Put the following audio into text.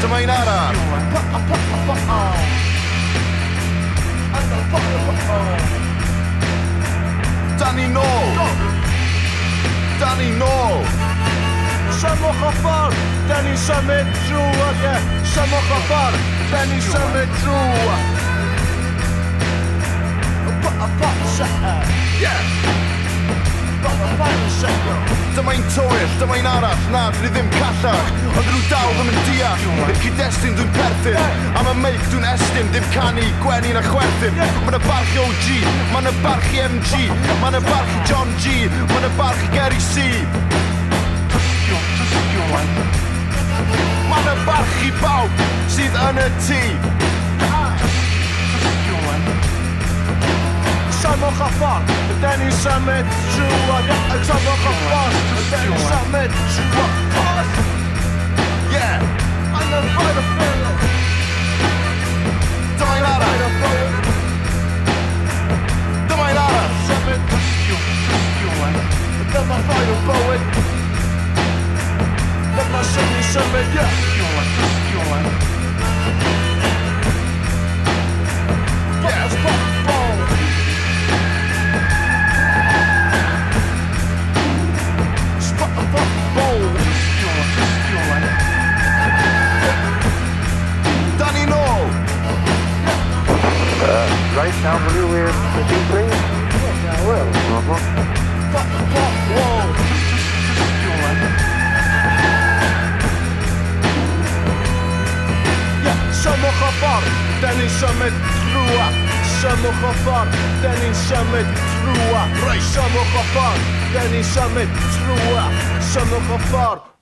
dyma un arall. Da ni nôl. Da ni nôl. Symwch o ffordd, da ni'n symud drwy, ie. Symwch o ffordd, da ni'n symud drwy. Dyma un tywyll, dyma un arall, na, dwi ddim callach. Ond nhw dal ddim yn deall, i'r cyd-destun dwi'n perthyn. Am y meic dwi'n estyn, dim canu, gwenin a chwerthin. Ma'n y barchu OG, ma'n y barchu MG, ma'n y barchu John G, ma'n y barchu Gary C. Ma'n y barchu bawb sydd yn y tŷ. Symwch o ffordd, da ni'n symud drwy, ie. Symwch o ffordd, da ni'n symud drwy. Yeah! Yn y ffordd y ffyrdd. Dyma un arall. Dyma un arall. Symud. Dyma ffordd o bywyd. Dyma sy'n ni'n symud, ie. Right, now will you proceed, please? Yes, I will. Symwch o ffordd, da ni'n symud drwy. Symwch o ffordd, da ni'n symud drwy. Symwch o ffordd, da ni'n symud drwy. Symwch o ffordd.